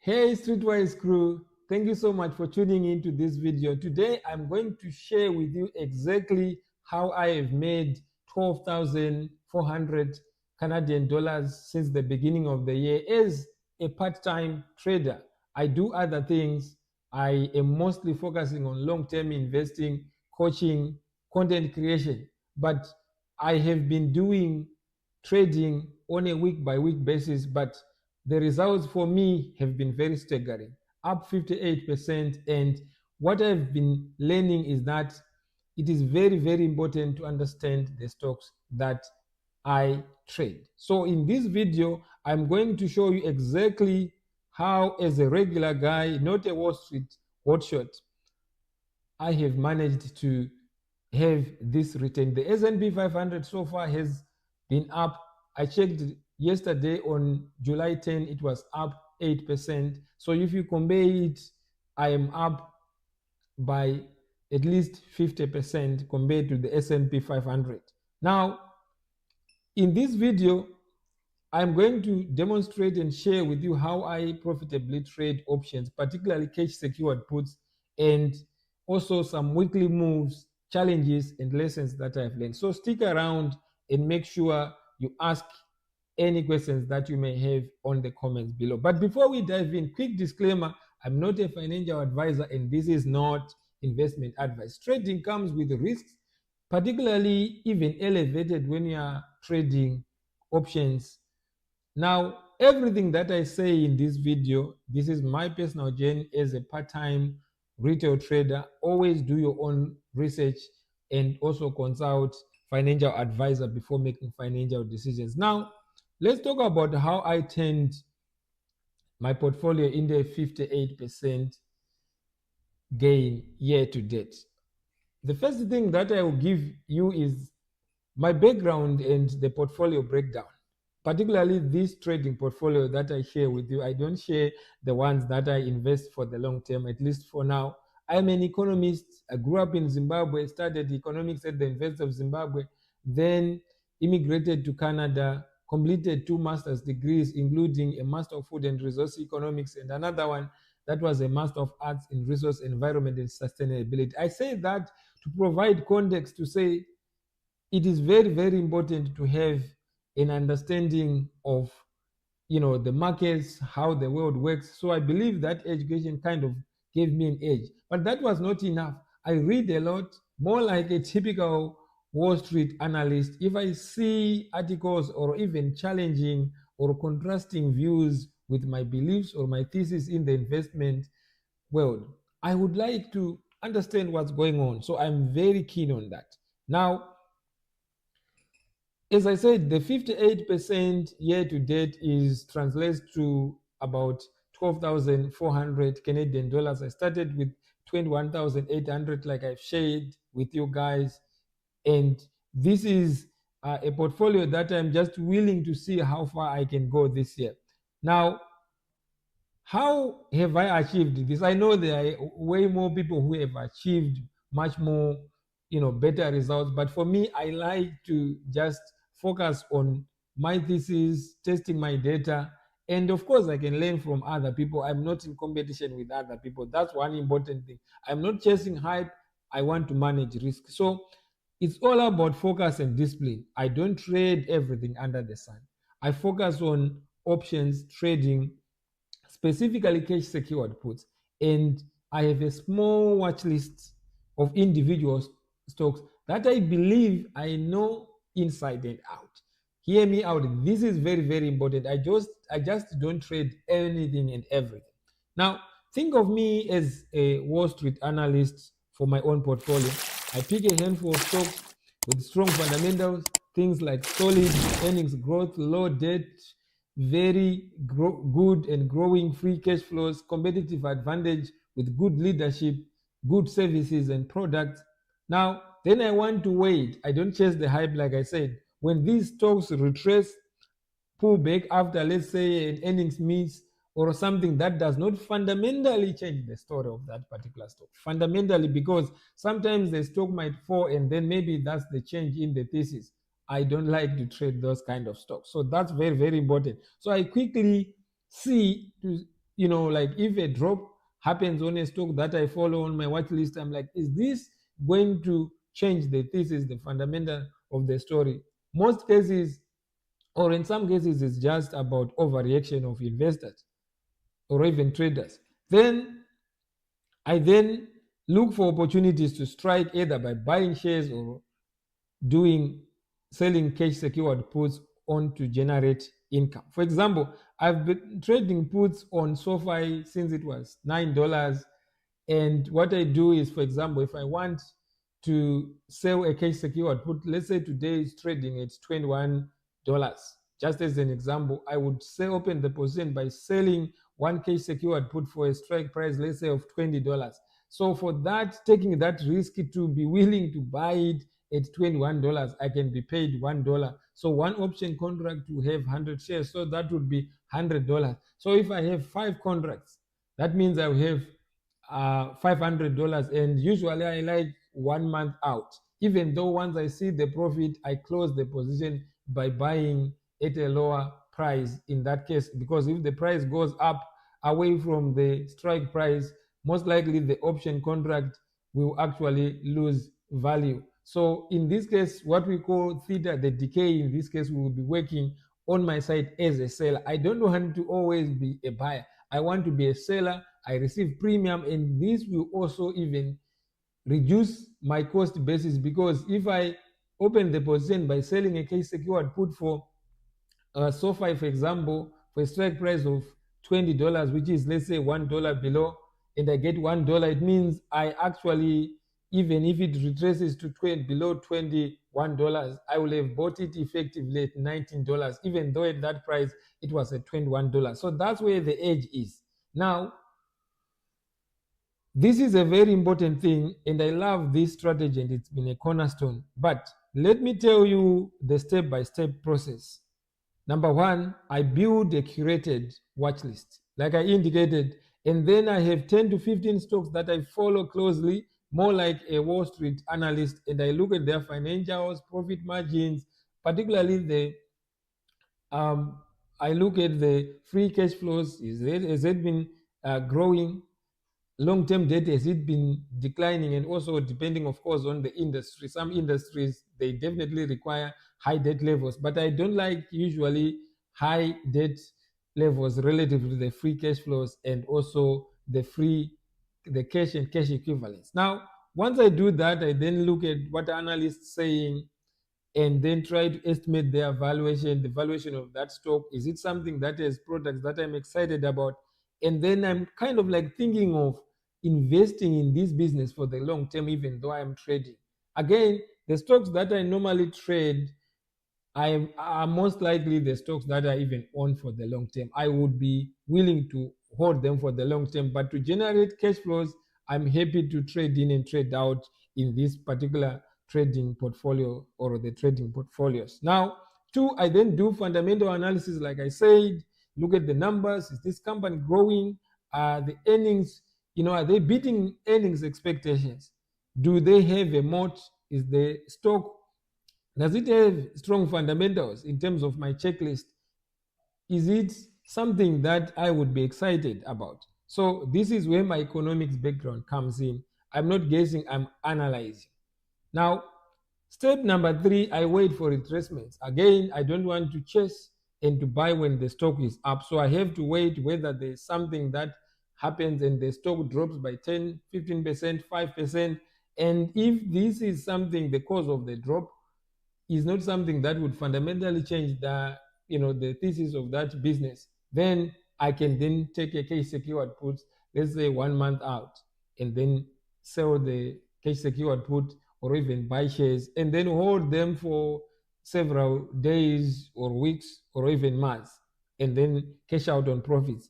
Hey Streetwise crew, thank you so much for tuning into this video. Today I'm going to share with you exactly how I have made 12,400 Canadian dollars since the beginning of the year as a part-time trader. I do other things. I am mostly focusing on long-term investing, coaching, content creation, but I have been doing trading on a week-by-week basis, but the results for me have been very staggering, up 58%. And what I've been learning is that it is very, very important to understand the stocks that I trade. So in this video, I'm going to show you exactly how, as a regular guy, not a Wall Street hotshot, I have managed to have this return. The S&P 500 so far has been up. I checked yesterday on July 10, it was up 8%. So if you compare it, I am up by at least 50% compared to the S&P 500. Now, in this video, I'm going to demonstrate and share with you how I profitably trade options, particularly cash secured puts, and also some weekly moves, challenges, and lessons that I've learned. So stick around and make sure you ask any questions that you may have on the comments below. But before we dive in, quick disclaimer, I'm not a financial advisor and this is not investment advice. Trading comes with risks, particularly even elevated when you are trading options. Now, everything that I say in this video, this is my personal journey as a part-time retail trader. Always do your own research and also consult financial advisor before making financial decisions. Now, let's talk about how I turned my portfolio into a 58% gain year to date. The first thing that I will give you is my background and the portfolio breakdown, particularly this trading portfolio that I share with you. I don't share the ones that I invest for the long term, at least for now. I'm an economist. I grew up in Zimbabwe, studied economics at the University of Zimbabwe, then immigrated to Canada, completed 2 master's degrees, including a Master of Food and Resource Economics and another one that was a Master of Arts in Resource, Environment, and Sustainability. I say that to provide context to say it is very, very important to have an understanding of the markets, how the world works. So I believe that education kind of gave me an edge, but that was not enough. I read a lot, more like a typical Wall Street analyst. If I see articles or even challenging or contrasting views with my beliefs or my thesis in the investment world, I would like to understand what's going on. So I'm very keen on that. Now, as I said, the 58% year to date is translates to about 12,400 Canadian dollars. I started with 21,800, like I've shared with you guys. And this is a portfolio that I'm just willing to see how far I can go this year. Now, how have I achieved this? I know there are way more people who have achieved much more, better results. But for me, I like to just focus on my thesis, testing my data, and of course, I can learn from other people. I'm not in competition with other people. That's one important thing. I'm not chasing hype. I want to manage risk. So it's all about focus and discipline. I don't trade everything under the sun. I focus on options trading, specifically cash secured puts, and I have a small watch list of individual stocks that I believe I know inside and out. Hear me out. This is very, very important. I just don't trade anything and everything. Now, think of me as a Wall Street analyst for my own portfolio. I pick a handful of stocks with strong fundamentals, things like solid earnings growth, low debt, very good and growing free cash flows, competitive advantage with good leadership, good services and products. Now, then I want to wait. I don't chase the hype, like I said. When these stocks retrace, pull back after, let's say, an earnings miss or something that does not fundamentally change the story of that particular stock. Fundamentally, because sometimes the stock might fall and then maybe that's the change in the thesis. I don't like to trade those kind of stocks. So that's very, very important. So I quickly see to like if a drop happens on a stock that I follow on my watch list, I'm like, is this going to change the thesis, the fundamental of the story? Most cases, or in some cases, it's just about overreaction of investors or even traders. Then I then look for opportunities to strike either by buying shares or doing selling cash secured puts on to generate income. For example, I've been trading puts on Sofi since it was $9. And what I do is, for example, if I want to sell a cash secured put, let's say today is trading at $21. Just as an example, I would say open the position by selling one cash secured put for a strike price, let's say of $20. So for that, taking that risk to be willing to buy it at $21, I can be paid $1. So one option contract will have 100 shares, so that would be $100. So if I have 5 contracts, that means I will have $500, and usually I like 1 month out. Even though once I see the profit, I close the position by buying at a lower price in that case, because if the price goes up away from the strike price, most likely the option contract will actually lose value. So in this case, what we call theta, the decay, in this case, we will be working on my side as a seller. I don't want to always be a buyer. I want to be a seller. I receive premium, and this will also even reduce my cost basis, because if I open the position by selling a case secured put for Sofi, for example, for a strike price of $20, which is, let's say, $1 below, and I get $1, it means I actually, even if it retraces to below $21, I will have bought it effectively at $19, even though at that price it was at $21. So that's where the edge is. Now, this is a very important thing, and I love this strategy, and it's been a cornerstone. But let me tell you the step-by-step process. Number one, I build a curated watch list, like I indicated, and then I have 10 to 15 stocks that I follow closely, more like a Wall Street analyst, and I look at their financials, profit margins, particularly I look at the free cash flows. Has it been growing? Long-term debt, has it been declining? And also depending, of course, on the industry. Some industries, they definitely require high debt levels, but I don't like usually high debt levels relative to the free cash flows and also the cash and cash equivalents. Now, once I do that, I then look at what analysts saying and then try to estimate their valuation, the valuation of that stock. Is it something that has products that I'm excited about? And then I'm kind of like thinking of investing in this business for the long term, even though I'm trading. Again, the stocks that I normally trade are most likely the stocks that are even on for the long term. I would be willing to hold them for the long term, but to generate cash flows, I'm happy to trade in and trade out in this particular trading portfolio or the trading portfolios. Now, two, I then do fundamental analysis, like I said, look at the numbers. Is this company growing? Are the earnings, are they beating earnings expectations? Do they have a moat? Is the stock, does it have strong fundamentals in terms of my checklist? Is it something that I would be excited about? So this is where my economics background comes in. I'm not guessing, I'm analyzing. Now, step number three, I wait for retracements. Again, I don't want to chase and to buy when the stock is up. So I have to wait whether there's something that happens and the stock drops by 10, 15%, 5%. And if this is something, the cause of the drop is not something that would fundamentally change the thesis of that business, then I can then take a cash secured put, let's say 1 month out, and then sell the cash secured put or even buy shares and then hold them for several days or weeks or even months and then cash out on profits.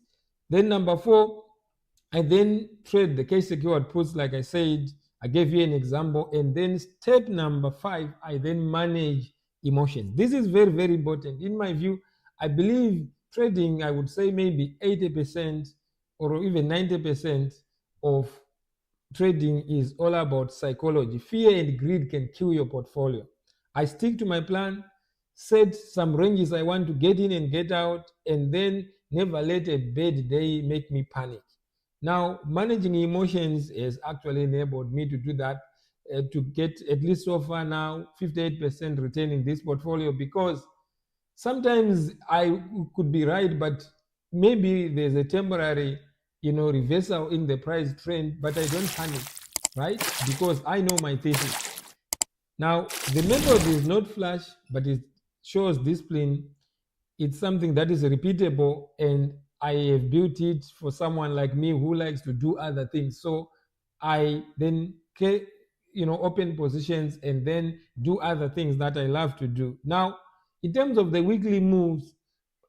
Then number four, I then trade the cash secured puts, like I said. I gave you an example. And then step number five, I then manage emotions. This is very, very important. In my view, I believe trading, I would say maybe 80% or even 90% of trading is all about psychology. Fear and greed can kill your portfolio. I stick to my plan, set some ranges I want to get in and get out, and then never let a bad day make me panic. Now, managing emotions has actually enabled me to do that, to get at least so far now 58% return in this portfolio, because sometimes I could be right, but maybe there's a temporary, reversal in the price trend, but I don't panic, right? Because I know my thesis. Now, the method is not flash, but it shows discipline. It's something that is repeatable, and I have built it for someone like me who likes to do other things. So I then open positions and then do other things that I love to do. Now, in terms of the weekly moves,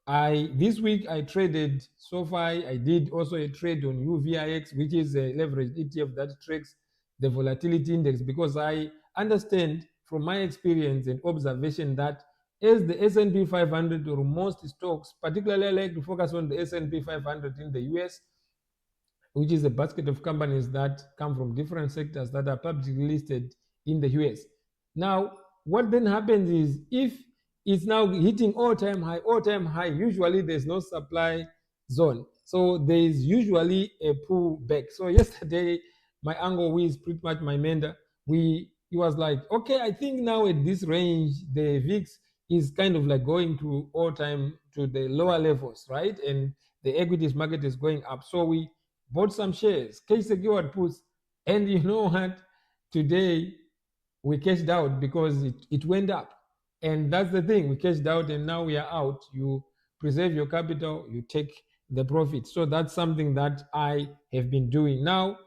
I this week I traded Sofi. I did also a trade on UVIX, which is a leveraged ETF that tracks the volatility index, because I understand from my experience and observation that as the S&P 500 or most stocks, particularly I like to focus on the S&P 500 in the US, which is a basket of companies that come from different sectors that are publicly listed in the US. Now, what then happens is, if it's now hitting all-time high, usually there's no supply zone. So there is usually a pullback. So yesterday, my uncle, who is pretty much my mentor, he was like, okay, I think now at this range, the VIX is kind of like going to all-time to the lower levels, right? And the equities market is going up. So we bought some shares, cash secured puts, and you know what? Today we cashed out because it went up. And that's the thing, we cashed out and now we are out. You preserve your capital, you take the profit. So that's something that I have been doing. Now,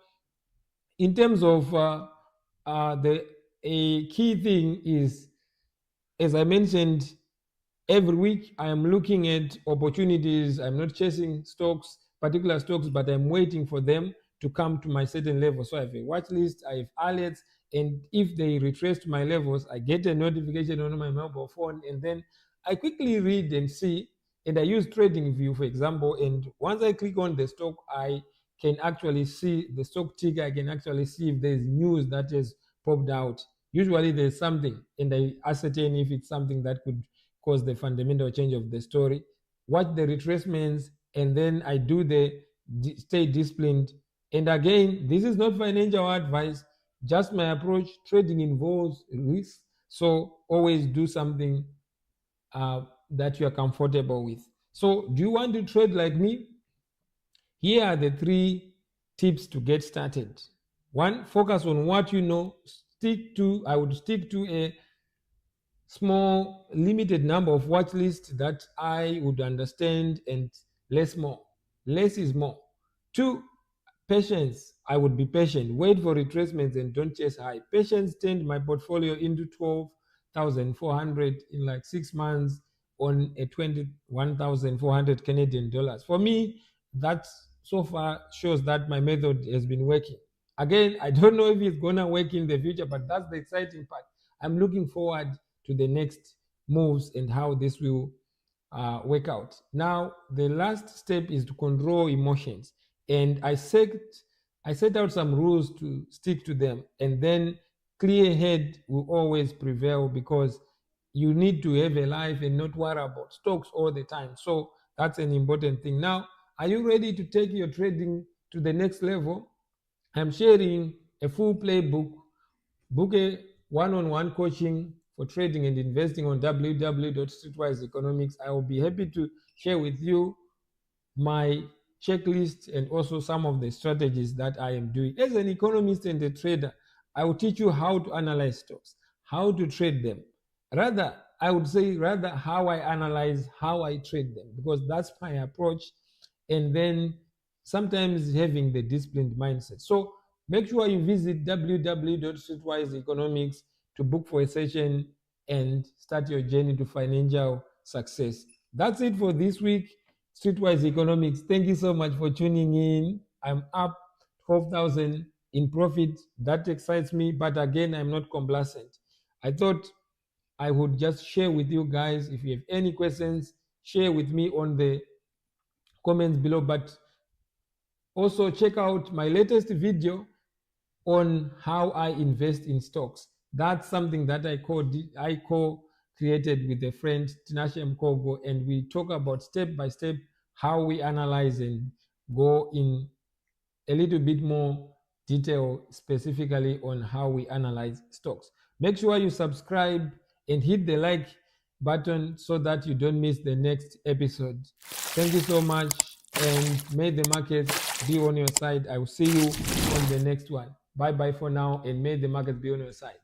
in terms of the a key thing is, as I mentioned, every week I am looking at opportunities. I'm not chasing particular stocks, but I'm waiting for them to come to my certain level. So I have a watch list, I have alerts, and if they retrace to my levels, I get a notification on my mobile phone, and then I quickly read and see. And I use Trading View, for example, and once I click on the stock, I can actually see the stock ticker. I can actually see if there's news that has popped out. Usually there's something, and I ascertain if it's something that could cause the fundamental change of the story. Watch the retracements, and then I do the stay disciplined. And again, this is not financial advice, just my approach. Trading involves risk, so always do something that you are comfortable with. So, do you want to trade like me? Here are the 3 tips to get started. 1, focus on what you know. I would stick to a small, limited number of watch lists that I would understand, and less more. Less is more. 2, patience. I would be patient. Wait for retracements and don't chase high. Patience turned my portfolio into 12,400 in like 6 months on a 21,400 Canadian dollars. For me, that so far shows that my method has been working. Again, I don't know if it's gonna work in the future, but that's the exciting part. I'm looking forward to the next moves and how this will work out. Now, the last step is to control emotions, and I set out some rules to stick to them, and then clear head will always prevail, because you need to have a life and not worry about stocks all the time. So that's an important thing. Now, are you ready to take your trading to the next level? I'm sharing a full playbook. Book a one-on-one coaching for trading and investing on www.streetwiseeconomics. I will be happy to share with you my checklist and also some of the strategies that I am doing. As an economist and a trader, I will teach you how to analyze stocks, how to trade them. I would say rather how I analyze, how I trade them, because that's my approach. And then sometimes having the disciplined mindset. So make sure you visit www.streetwiseeconomics to book for a session and start your journey to financial success. That's it for this week. Streetwise Economics. Thank you so much for tuning in. I'm up 12,000 in profit. That excites me, but again, I'm not complacent. I thought I would just share with you guys. If you have any questions, share with me on the comments below. But also check out my latest video on how I invest in stocks. That's something that I co-created with a friend, Tinashe Mkogo, and we talk about step-by-step how we analyze and go in a little bit more detail specifically on how we analyze stocks. Make sure you subscribe and hit the like button so that you don't miss the next episode. Thank you so much, and may the markets be on your side. I will see you on the next one. Bye bye for now, and may the markets be on your side.